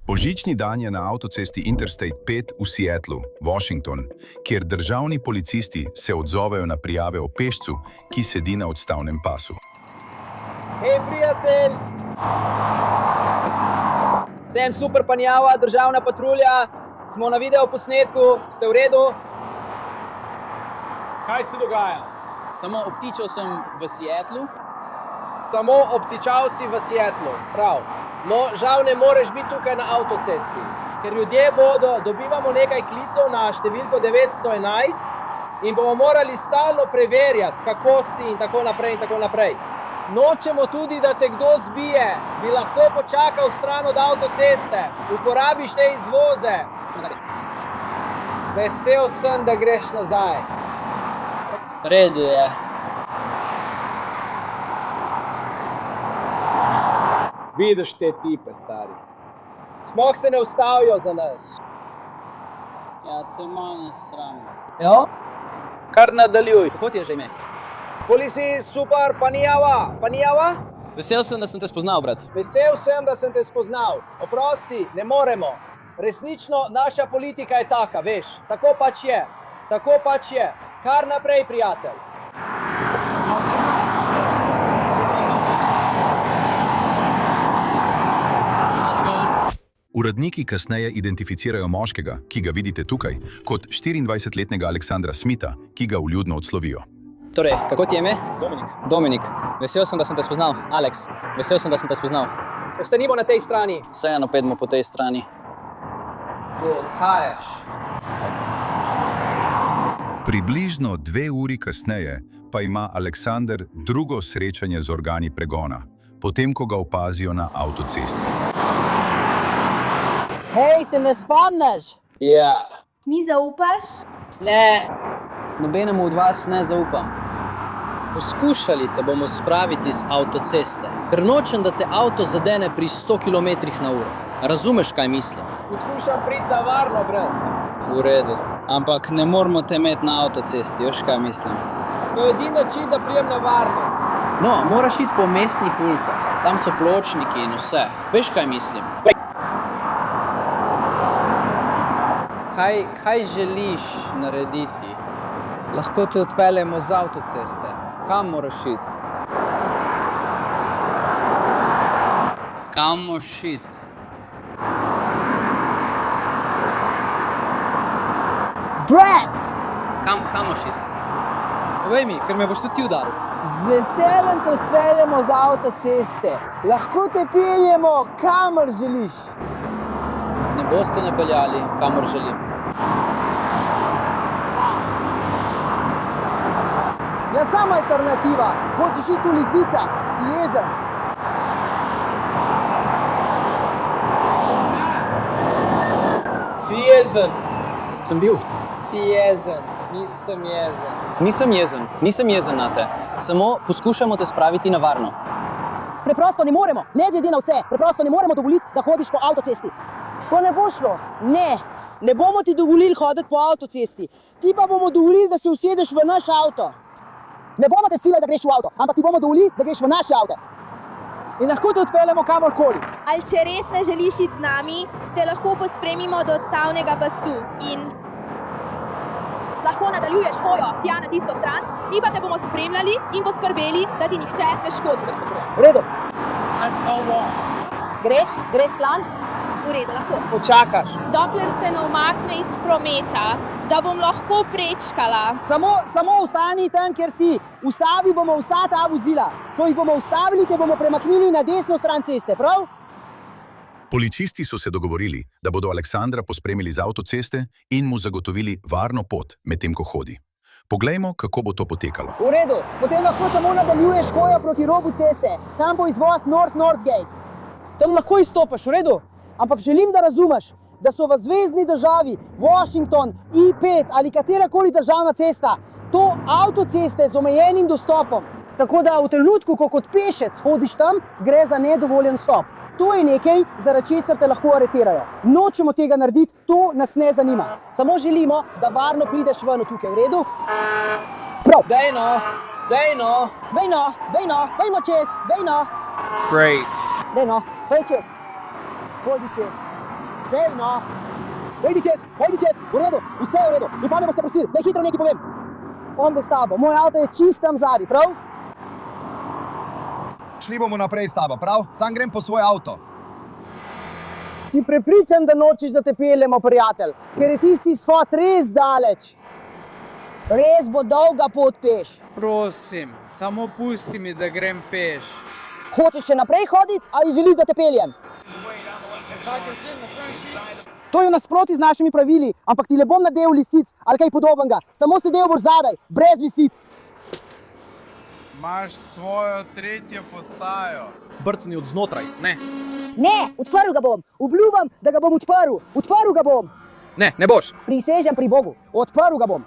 Božični dan je na avtocesti Interstate 5 v Seattlu, Washington, kjer državni policisti se odzovejo na prijave o pešcu, ki sedi na odstavnem pasu. Hej, prijatelj! Sem Super Panjava, državna patrulja. Smo na videoposnetku. Ste v redu? Kaj se dogaja? Samo obtičal sem v Seattlu. Samo obtičal si v Seattlu, prav. No, žal ne moreš biti tukaj na avtocesti, ker dobivamo nekaj klicev na številko 911 in bomo morali stalno preverjati, kako si in tako naprej in tako naprej. Nočemo tudi, da te kdo zbije, bi lahko počakal stran od avtoceste, uporabiš te izvoze. Vesel sem, da greš nazaj. V redu je. Vidiš te tipe, stari. Sploh se ne ustavijo za nas. Ja, te malo ne sram. Jo? Kar nadaljuj. Kako ti je že ime? Policija Super Panjava? Vesel sem, da sem te spoznal, brat. Vesel sem, da sem te spoznal. Oprosti, ne moremo. Resnično, naša politika je taka, veš. Tako pač je. Tako pač je. Kar naprej, prijatelj. Uradniki kasneje identificirajo moškega, ki ga vidite tukaj, kot 24-letnega Aleksandra Smitha, ki ga vljudno odslovijo. Torej, kako ti je ime? Dominik. Vesel sem, da sem te spoznal. Alex, vesel sem, da sem te spoznal. Ostanimo na tej strani. Vseeno pojdimo po tej strani. Ko odhajaš. Približno 2 uri kasneje pa ima Aleksander drugo srečanje z organi pregona, potem ko ga opazijo na avtocesti. Hej, se ne spomniš? Ja. Mi zaupaš? Ne. Nobenemu od vas ne zaupam. Poskušali te bomo spraviti z avtoceste, ker nočem, da te avto zadene pri 100 km/h. Razumeš, kaj mislim? Poskušam priti na varno, brat. V redu. Ampak ne moramo te imeti na avtocesti, veš, kaj mislim? To je edini način, da prijem na varno. No, moraš iti po mestnih ulicah. Tam so pločniki in vse. Veš, kaj mislim? Kaj želiš narediti? Lahko te odpeljemo z avtoceste. Kam moraš iti? Kam moraš iti? Brat! Kam moraš iti? Povej mi, ker me boš tudi ti udaril. Z veseljem te odpeljemo z avtoceste. Lahko te peljemo, kamor želiš. Ne boste napeljali, kamor želim. Ja, sama alternativa. Hočeš iti v Lizicah, si jezen. Si jezen. Sem bil. Si jezen. Nisem jezen. Nisem jezen na te. Samo poskušamo te spraviti na varno. Preprosto ne moremo, ne glede na vse, preprosto ne moremo dovoliti, da hodiš po avtocesti. To ne bo šlo. Ne bomo ti dovolili hoditi po avtocesti. Ti pa bomo dovolili, da se usedeš v naš avto. Ne bomo te silili, da greš v avto, ampak ti bomo dovolili, da greš v naše avto. In lahko te odpeljemo kamorkoli. Ali če res ne želiš iti z nami, te lahko pospremimo do odstavnega pasu in lahko nadaljuješ hojo tja na tisto stran, mi pa te bomo spremljali in poskrbeli, da ti nihče ne škodi. V redu. Greš stran? V redu, lahko. Počakaš. Dokler se ne umakne iz prometa, da bom lahko prečkala. Samo ostani tam, kjer si. Ustavi bomo vsa ta vozila. Ko jih bomo ustavili, te bomo premaknili na desno stran ceste, prav? Policisti so se dogovorili, da bodo Aleksandra pospremili z avtoceste in mu zagotovili varno pot, medtem ko hodi. Poglejmo, kako bo to potekalo. V redu, potem lahko samo nadaljuješ hojo proti robu ceste. Tam bo izvoz Northgate. Tam lahko izstopaš, v redu? Ampak želim, da razumeš, da so v zvezni državi Washington, I5 ali katerakoli državna cesta, to avtoceste z omejenim dostopom. Tako da v trenutku, ko kot pešec hodiš tam, gre za nedovoljen stop. To je nekaj, zaradi česar te lahko aretirajo. Nočemo tega narediti, to nas ne zanima. Samo želimo, da varno prideš ven tukaj, v redu? Prav. Dejno čez, dejno. Great. Dejno, pej čez. Hodi čez. Dej, no. Pojdi čez, v redu, vse je v redu. In pa me boste prosili, da hitro nekaj povem. On bo s tabo, moj avto je čist tam zadaj, prav? Šli bomo naprej s tabo, prav? Sam grem po svoj avto. Si prepričan, da nočeš, da te peljemo, prijatelj, ker je tisti shod res daleč. Res bo dolga pot peš. Prosim, samo pusti mi, da grem peš. Hočeš še naprej hoditi ali želiš, da te peljem? To je v nasprotju z našimi pravili, ampak ti ne bom nadel lisic ali kaj podobnega. Samo sedel boš zadaj, brez lisic. Imaš svojo tretjo postajo. Brcni od znotraj. Ne. Ne, odprl ga bom. Obljubam, da ga bom odprl. Odprl ga bom. Ne, ne boš. Prisežem pri Bogu. Odprl ga bom.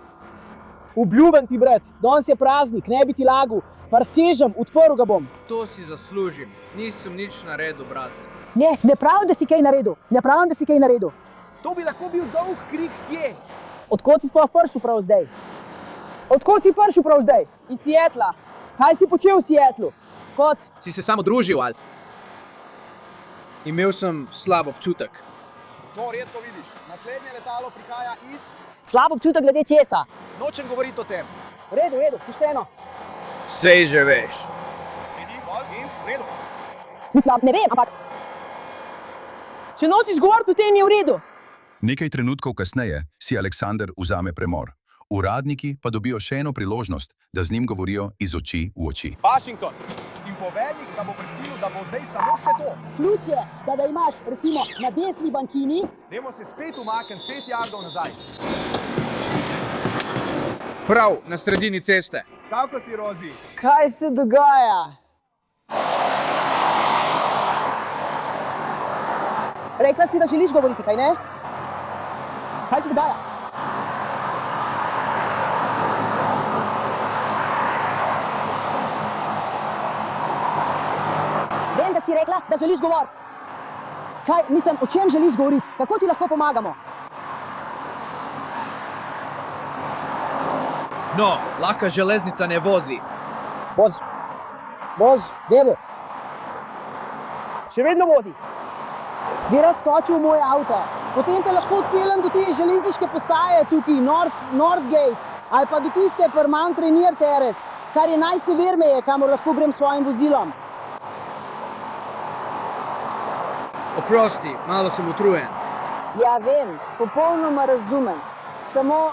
Obljubam ti, brat. Danes je praznik, ne bi ti lagal. Prisežem, odprl ga bom. To si zaslužim. Nisem nič naredil, brat. Ne, ne pravim, da si kaj naredil. Ne pravim, da si kaj naredil. To bi lahko bil dolg krik kje. Odkot si sploh prišel prav zdaj? Odkot si prišel prav zdaj? Iz Seattla. Kaj si počel v Seattlu? Kot? Si se samo družil ali? Imel sem slab občutek. To redko vidiš. Naslednje letalo prihaja iz... Slab občutek glede česa. Nočem govoriti o tem. V redu, pošteno. Sej že veš. Vidi, bolj in v redu. Mislim, ne vem, ampak... Če nočeš govoriti o tem, je v redu. Nekaj trenutkov kasneje si Aleksander vzame premor. Uradniki pa dobijo še eno priložnost, da z njim govorijo iz oči v oči. Washington. In poveljnik, da bo prisilil, da bo zdaj samo še to. Ključ je, da imaš recimo na desni bankini. Dajmo se spet umakniti 5 yardov nazaj. Prav, na sredini ceste. Kako si, Rozi? Kaj se dogaja? Rekla si, da želiš govoriti, kaj ne? Kaj se dogaja? Vem, da si rekla, da želiš govoriti. Kaj, mislim, o čem želiš govoriti? Kako ti lahko pomagamo? No, lahka železnica ne vozi. Voz, dedo. Še vedno vozi. Bi rad skočil v moje avto. Potem te lahko odpeljem do te železniške postaje tukaj, Northgate, ali pa do tiste Mount Rainier Terrace, kar je najseverneje, kamor lahko grem s svojim vozilom. Oprosti, malo sem utrujen. Ja, vem, popolnoma razumem. Samo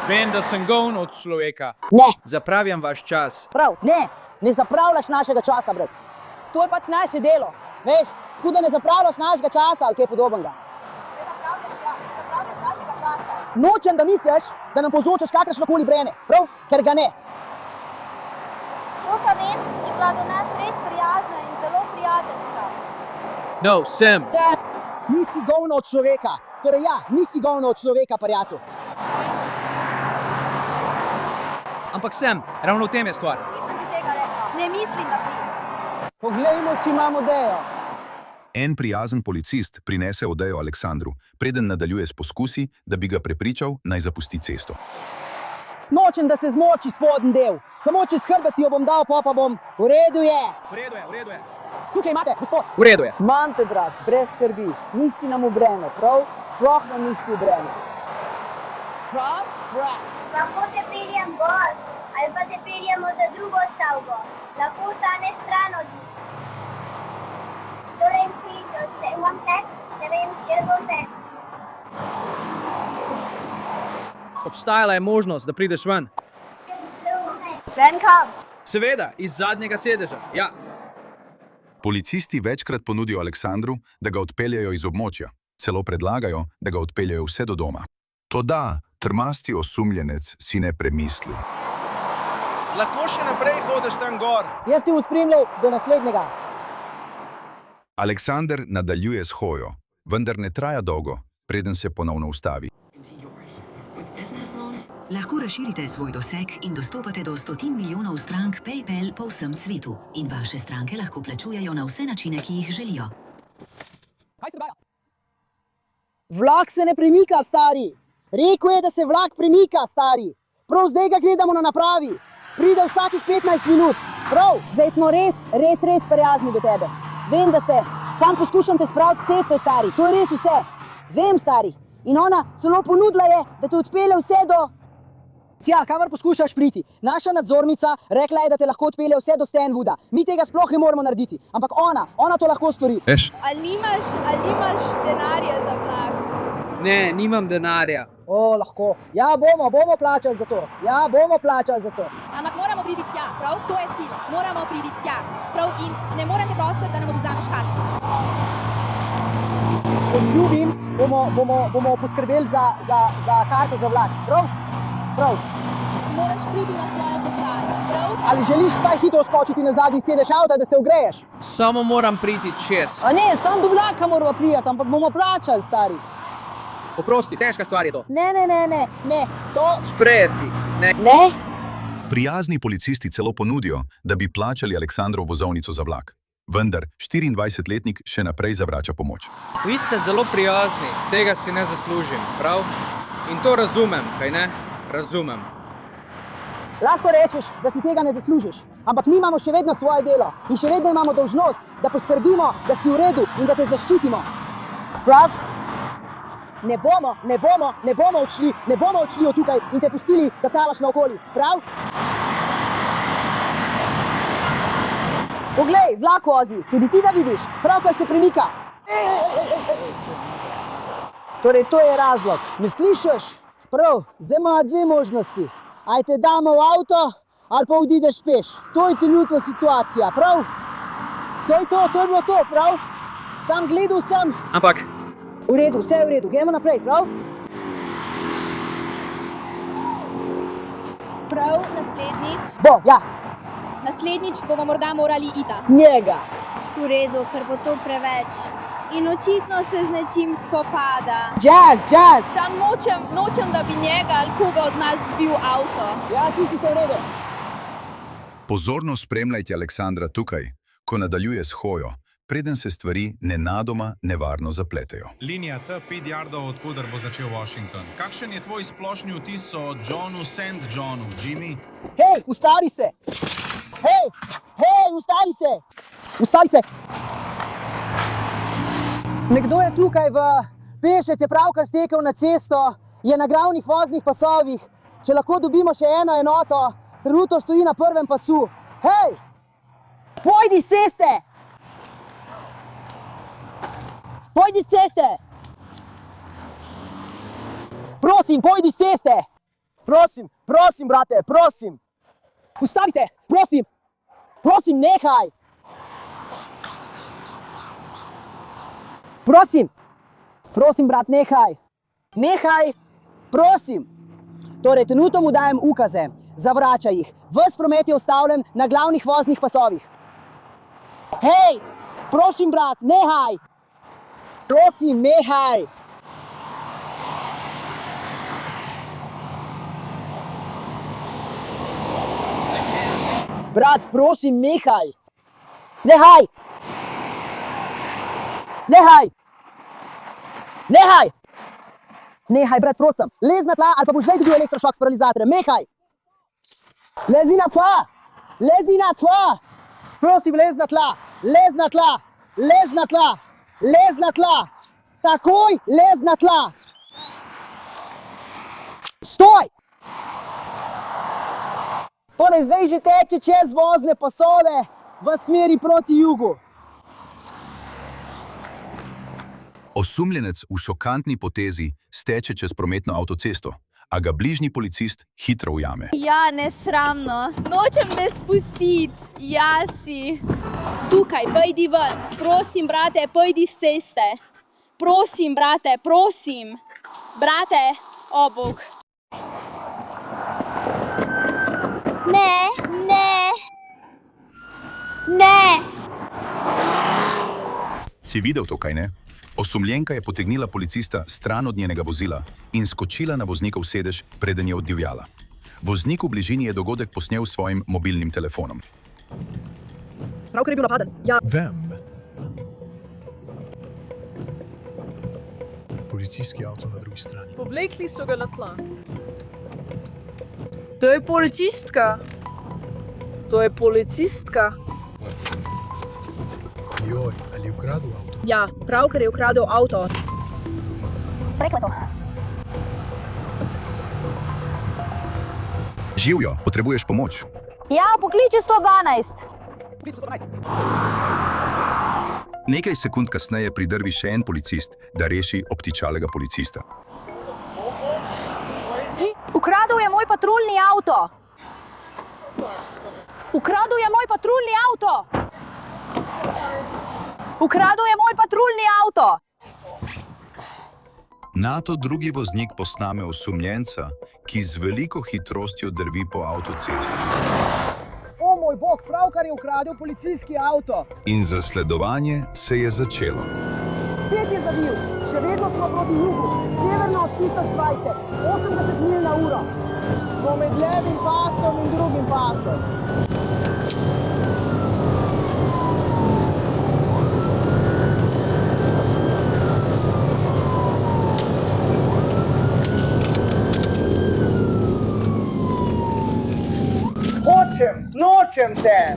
Vem, da sem govn od človeka. ne, Zapravljam vaš čas. prav, ne zapravljaš našega časa, brat. To je pač naše delo, veš, tako da ne zapravljaš našega časa ali kaj podobnega. Ne zapravljaš našega časa. Nočem, da misliš, da nam povzročaš kakršnokoli breme, prav, ker ga ne. To pa vem, je bila do nas res prijazna in zelo prijateljska. No, sem. Nisi govno od človeka, torej ja, nisi govno od človeka, prijatelj. Ampak sem, ravno v tem je stvar. Nisem ti tega rekla. Ne mislim, da si. Poglejmo, če imamo Dejo. En prijazen policist prinese odejo Aleksandru, preden nadaljuje s poskusi, da bi ga prepričal, naj zapusti cesto. Nočem, da se zmoči spodnji del. Samo čez hrbet jo bom dal, pa bom. V redu je. V redu je. Tukaj imate, gospod. V redu je. Manj te, brat, brez skrbi. Nisi nam v breme, prav? Sploh nam nisi v breme. Prav, brat. Lahko te peljem gor, ali pa te peljemo za drugo stavbo. Lahko ostane stran od njih. Torej, se imam tek, ne vem, kjer bo vse. Obstajala je možnost, da prideš ven. Ven kam? Seveda, iz zadnjega sedeža. Ja. Policisti večkrat ponudijo Aleksandru, da ga odpeljajo iz območja. Celo predlagajo, da ga odpeljajo vse do doma. Toda trmasti osumljenec si ne premisli. Lahko še naprej hodiš tam gor. Jaz ti uspremljal do naslednjega. Aleksander nadaljuje s hojo, vendar ne traja dolgo, preden se ponovno ustavi. Lahko razširite svoj doseg in dostopate do 100 milijonov strank PayPal po vsem svetu. In vaše stranke lahko plačujejo na vse načine, ki jih želijo. Kaj se dogaja? Vlak se ne premika, stari. Rekel je, da se vlak premika, stari. Prav zdaj ga gledamo na napravi. Pride vsakih 15 minut. Prav, zdaj smo res prijazni do tebe. Vem, da ste. Sam poskušam te spraviti s ceste, stari. To je res vse. Vem, stari. In ona celo ponudila je, da te odpelje vse do... Tja, kamor poskušaš priti. Naša nadzornica rekla je, da te lahko odpelje vse do Stanwooda. Mi tega sploh ne moremo narediti. Ampak ona to lahko stori. Ali nimaš denarja za vlak? Ne, nimam denarja. Lahko. Ja, bomo plačali za to. Ampak moramo priti tja, prav? To je cilj. Moramo priti tja. Prav? In ne morete prositi, da nam odvzameš karto. Ljubim, bomo poskrbeli za karto za vlak. Prav. Moraš priti na svojo postajo, prav? Ali želiš vsaj hitro skočiti na zadnji sedež avta, da se ogreješ? Samo moram priti čez. A ne, sam do vlaka moramo prijeti, ampak bomo plačali, stari. Oprosti, težka stvar je to. Ne, to... Sprejeti. Ne? Prijazni policisti celo ponudijo, da bi plačali Aleksandrov vozovnico za vlak. Vendar 24-letnik še naprej zavrača pomoč. Vi ste zelo prijazni, tega si ne zaslužim, prav? In to razumem, kaj ne? Razumem. Lahko rečeš, da si tega ne zaslužiš, ampak mi imamo še vedno svoje delo in še vedno imamo dolžnost, da poskrbimo, da si v redu in da te zaščitimo. Prav? Ne bomo odšli od tukaj in te pustili, da tavaš naokoli. Prav? Poglej, vlak vozi, tudi ti ga vidiš, pravkar se premika. Torej, to je razlog. Ne slišiš? Prav, zdaj ima dve možnosti. Ali te damo v avto, ali pa odideš peš. To je trenutna situacija, prav? To je bilo to, prav? Sam gledal sem. Ampak... V redu, vse je v redu, gremo naprej, prav? Prav, naslednjič. Naslednjič bomo morda morali iti. Njega. V redu, ker bo to preveč. In očitno se z nečim spopada. Jazz! Sam nočem, da bi njega ali koga od nas zbil avto. Jaz nisi se v redu. Pozorno spremljajte Aleksandra tukaj, ko nadaljuje s hojo, preden se stvari nenadoma nevarno zapletejo. Linija T, 5 yardov, odkuder bo začel Washington. Kakšen je tvoj splošni vtis o Johnu St. Johnu, Jimmy? Hej, ustavi se! Ustavi se! Nekdo je tukaj peš je pravkar stekel na cesto, je na glavnih voznih pasovih. Če lahko dobimo še eno enoto, trenutno stoji na prvem pasu. Hej! Pojdi s ceste! Pojdi s ceste! Prosim, pojdi s ceste! Prosim, brate, prosim! Ustavi se, prosim, nehaj! Prosim, brat, nehaj, prosim! Torej, trenutno mu dajem ukaze, zavrača jih. Ves promet je ustavljen na glavnih voznih pasovih. Hej, prosim, brat, nehaj! Prosim, nehaj! Brat, prosim, nehaj! Nehaj! Nehaj, brat, prosim. Lez na tla ali pa boš zdaj dobil elektrošok s paralizatorjem. Nehaj! Lezi na tla! Prosim, lez na tla! Takoj, lez na tla! Stoj! Torej, zdaj že teče čez vozne pasove v smeri proti jugu. Osumljenec v šokantni potezi steče čez prometno avtocesto, a ga bližnji policist hitro ujame. Ja, nesramno. Nočem te spustiti. Jasi. Tukaj, pojdi ven. Prosim, brate, pojdi s ceste. Prosim, brate, prosim. Brate, o Bog. Ne. Si videl to, kaj ne? Osumljenka je potegnila policista stran od njenega vozila in skočila na voznikov sedež, preden je oddivjala. Voznik v bližini je dogodek posnel s svojim mobilnim telefonom. Pravkar je bil napaden. Ja. Vem. Policijski avto na drugi strani. Povlekli so ga na tla. To je policistka. Joj, ali je ukradel avto? Ja, pravkar je ukradel avto. Prekleto. Živjo, potrebuješ pomoč? Ja, pokliči 112. Nekaj sekund kasneje pridrvi še en policist, da reši obtičalega policista. Ukradel je moj patruljni avto. Ukradel je moj patruljni avto. Ukradel je moj patruljni avto. Nato drugi voznik posname osumljenca, ki z veliko hitrostjo drvi po avtocesti. O moj bog, pravkar je ukradel policijski avto. In zasledovanje se je začelo. Spet je zavil. Še vedno smo proti jugu. Severno od 1020. 80 mil na uro. Smo med levim pasom in drugim pasom. Nočem te!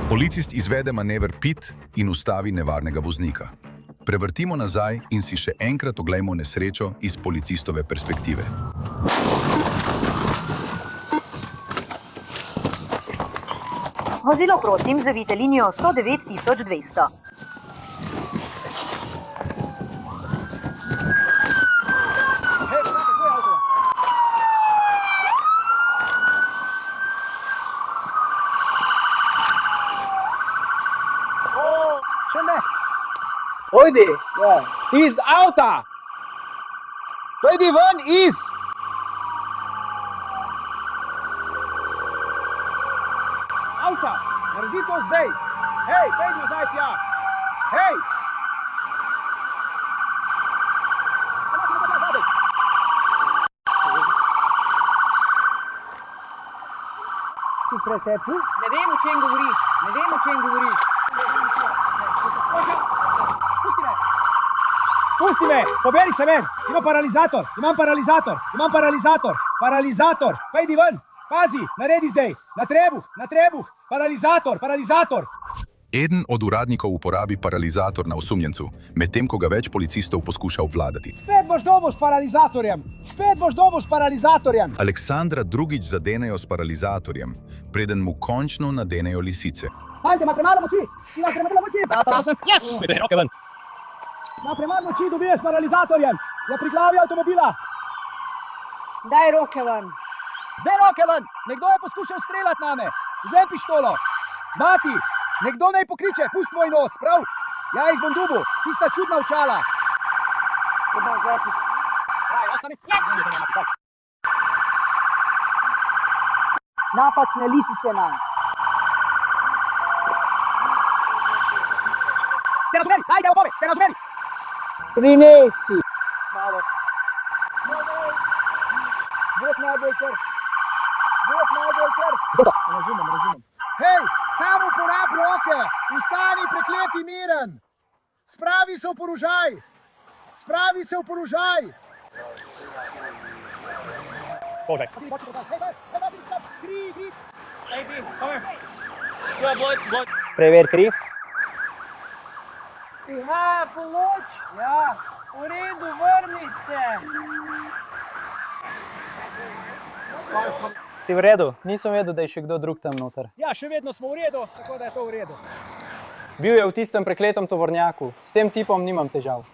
Policist izvede manever PIT in ustavi nevarnega voznika. Prevrtimo nazaj in si še enkrat oglejmo nesrečo iz policistove perspektive. Vozilo prosim, zavijte linijo 109.200. Pojdi! Iz avta! Pojdi ven iz! Avta! Naredi to zdaj! Hej, pojdi nazaj tja! Hej! Si v pretepu? Ne vem, o čem govoriš. Pusti me! Poberi se ven! Imam paralizator! Paralizator! Pojdi ven! Pazi! Naredi zdaj! Na trebuh! Paralizator! Eden od uradnikov uporabi paralizator na osumljencu, medtem ko ga več policistov poskuša obvladati. Spet boš dobil s paralizatorjem! Aleksandra drugič zadenejo s paralizatorjem, preden mu končno nadenejo lisice. Fajte, ima premalo moči! Ima premalo moči! Na premalo moči dobije s paralizatorjem! Je pri glavi avtomobila! Daj roke ven! Nekdo je poskušal streljati name! Vzem pištolo! Mati! Nekdo naj pokliče! Pust moj nos, prav? Ja, jih bom dobil! Tista čudna očala! Napačne lisice nam. Ste razumeli? Ajde, opove! Ste razumeli? Prinesi. Malo. Vod najbolj trd. Zeto. Razumem. Hej, samo uporab roke! Ustani, prekleti miren! Spravi se v položaj! Povej. Prever kri. Ja, poloč. Ja, v redu, vrni se. Si v redu? Nisem vedel, da je še kdo drug tam noter. Ja, še vedno smo v redu, tako da je to v redu. Bil je v tistem prekletem tovornjaku. S tem tipom nimam težav.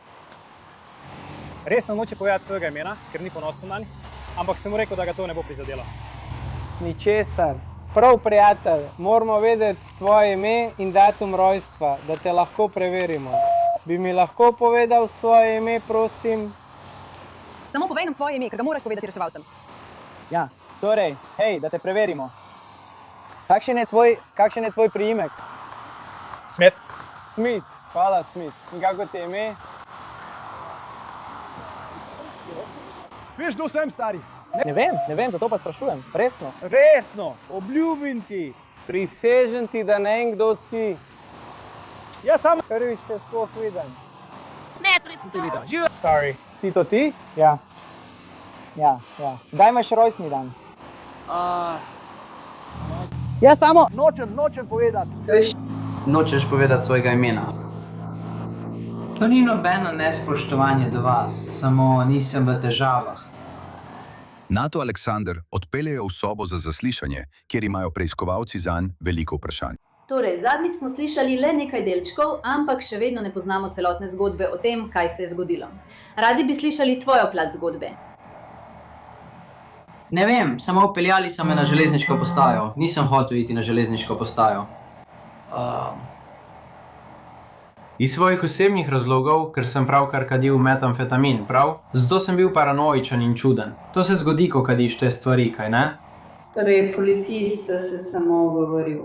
Res nam noče povedati svojega imena, ker ni ponosen nanj, ampak sem mu rekel, da ga to ne bo prizadelo. Ničesar. Prav, prijatelj, moramo vedeti tvoje ime in datum rojstva, da te lahko preverimo. Bi mi lahko povedal svoje ime, prosim? Samo povej nam svoje ime, ker ga moraš povedati reševalcem. Ja, torej, hej, da te preverimo. Kakšen je tvoj priimek? Smith. Smith, hvala Smith. In kako ti je ime? Veš, kdo sem, stari? Ne vem, zato pa sprašujem. Resno. Resno, obljubim ti. Prisežem ti, da ne vem, kdo si. Ja, sam. Prvič te sploh vidim. Ne, prej sem te videl. Sorry. Si to ti? Ja. Ja. Kdaj imaš rojstni dan? Ja, samo Nočem povedati. Nočeš povedati svojega imena. To ni nobeno nespoštovanje do vas, samo nisem v težavah. Nato Aleksander odpeljejo v sobo za zaslišanje, kjer imajo preiskovalci zanj veliko vprašanj. Torej, zadnjič smo slišali le nekaj delčkov, ampak še vedno ne poznamo celotne zgodbe o tem, kaj se je zgodilo. Radi bi slišali tvojo plat zgodbe. Ne vem, samo peljali so me na železniško postajo. Nisem hotel iti na železniško postajo. Iz svojih osebnih razlogov, ker sem pravkar kadil metamfetamin, prav? Zato sem bil paranoičen in čuden. To se zgodi, ko kadiš te stvari, kaj ne? Torej, policist se samo govoril.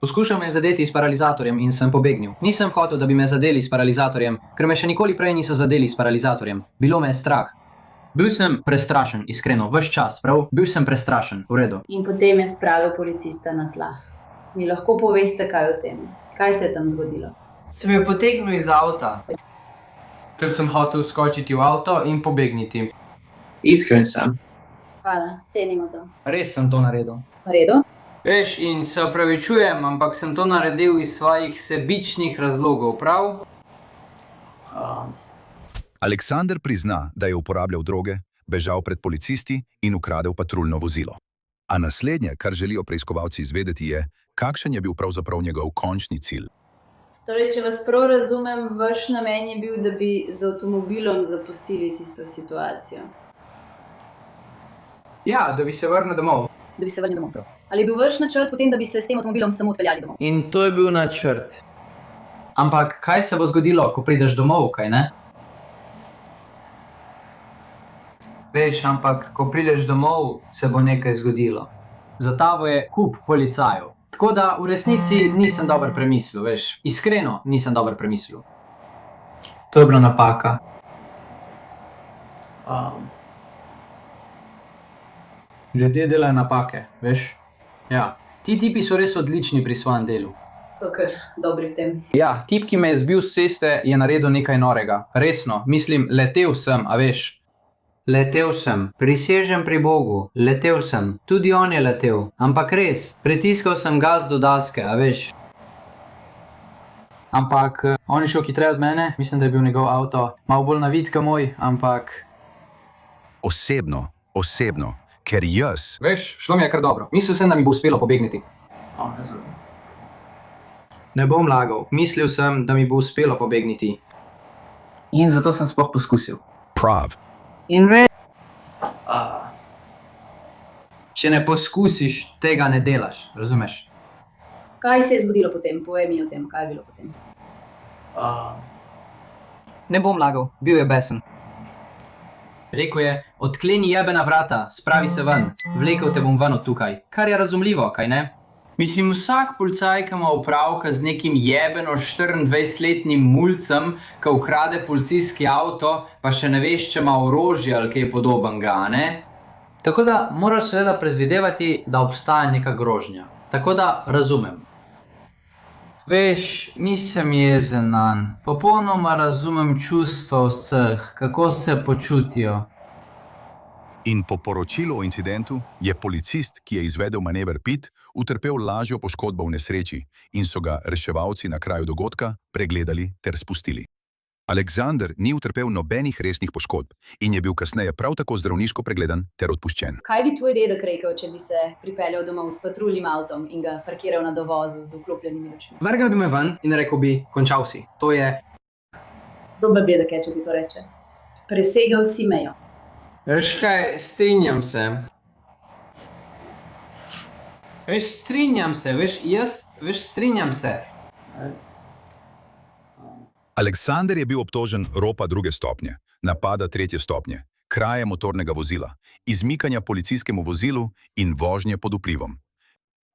Poskušal me je zadeti s paralizatorjem in sem pobegnil. Nisem hotel, da bi me zadeli s paralizatorjem, ker me še nikoli prej niso zadeli s paralizatorjem. Bilo me je strah. Bil sem prestrašen, iskreno, ves čas, prav? Bil sem prestrašen, v redu. In potem je spravil policista na tla. Mi lahko poveste kaj o tem? Kaj se je tam zgodilo? Sem jo potegnil iz avta, ker sem hotel skočiti v avto in pobegniti. Iskren sem. Hvala, cenimo to. Res sem to naredil. V redu? Veš, in se opravičujem, ampak sem to naredil iz svojih sebičnih razlogov, prav? Aleksander prizna, da je uporabljal droge, bežal pred policisti in ukradel patruljno vozilo. A naslednje, kar želijo preiskovalci izvedeti, je, kakšen je bil pravzaprav njegov končni cilj. Torej, če vas prav razumem, vaš namen je bil, da bi z avtomobilom zapustili tisto situacijo. Ja, da bi se vrnil domov. Da bi se vrnil domov. Ali je bil vaš načrt potem, da bi se s tem avtomobilom samo odpeljali domov? In to je bil načrt. Ampak kaj se bo zgodilo, ko prideš domov, kaj ne? Veš, ampak ko prideš domov, se bo nekaj zgodilo. Za tabo je kup policajev. Tako da v resnici nisem dobro premislil, veš. Iskreno nisem dobro premislil. To je bila napaka. Ljudje delajo napake, veš. Ja, ti tipi so res odlični pri svojem delu. So kar dobri v tem. Ja, tip, ki me je zbil s ceste, je naredil nekaj norega. Resno, mislim, letel sem, a veš. Letel sem, prisežem pri Bogu, letel sem, tudi on je letel, ampak res, pritiskal sem gas do daske, a veš. Ampak on je šel hitreje od mene, mislim, da je bil njegov avto malo bolj navit kot moj, ampak... Osebno, ker jaz... Veš, šlo mi je kar dobro, mislil sem, da mi bo uspelo pobegniti. Ne bom lagal, mislil sem, da mi bo uspelo pobegniti. In zato sem sploh poskusil. Prav. In veš, če ne poskusiš, tega ne delaš, razumeš? Kaj se je zgodilo potem? Povej mi o tem, kaj je bilo potem. Ne bom lagal, bil je besen. Rekel je, odkleni jebena vrata, spravi se ven, vlekel te bom ven od tukaj, kar je razumljivo, kaj ne? Mislim, vsak policaj, ki ima opravka z nekim jebeno 24-letnim mulcem, ki ukrade policijski avto, pa še ne veš, če ima orožje ali kaj podobnega, ne? Tako da moraš seveda predvidevati, da obstaja neka grožnja. Tako da razumem. Veš, nisem jezen nanj. Popolnoma razumem čustva vseh, kako se počutijo. In po poročilu o incidentu je policist, ki je izvedel manever pit, utrpel lažjo poškodbo v nesreči in so ga reševalci na kraju dogodka pregledali ter spustili. Aleksander ni utrpel nobenih resnih poškodb in je bil kasneje prav tako zdravniško pregledan ter odpuščen. Kaj bi tvoj dedek rekel, če bi se pripeljal domov s patruljnim avtom in ga parkiral na dovozu z vklopljenimi lučmi? Vrgal bi me ven in rekel bi, končal si. To je... Dober dedek je, če ti to reče. Presegel si mejo. Veš kaj, strinjam se. Strinjam se. Aleksander je bil obtožen ropa 2. stopnje, napada 3. stopnje, kraje motornega vozila, izmikanja policijskemu vozilu in vožnje pod vplivom.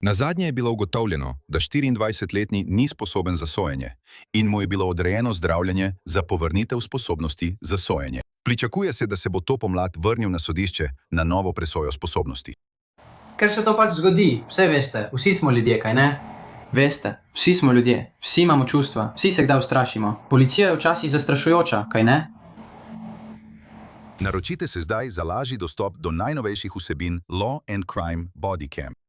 Nazadnje je bilo ugotovljeno, da 24-letni ni sposoben za sojenje in mu je bilo odrejeno zdravljenje za povrnitev sposobnosti za sojenje. Pričakuje se, da se bo to pomlad vrnil na sodišče na novo presojo sposobnosti. Ker se to pač zgodi, vse veste, vsi smo ljudje, kaj ne? Veste, vsi smo ljudje, vsi imamo čustva, vsi se kdaj ustrašimo. Policija je včasih zastrašujoča, kaj ne? Naročite se zdaj za lažji dostop do najnovejših vsebin Law and Crime Bodycam.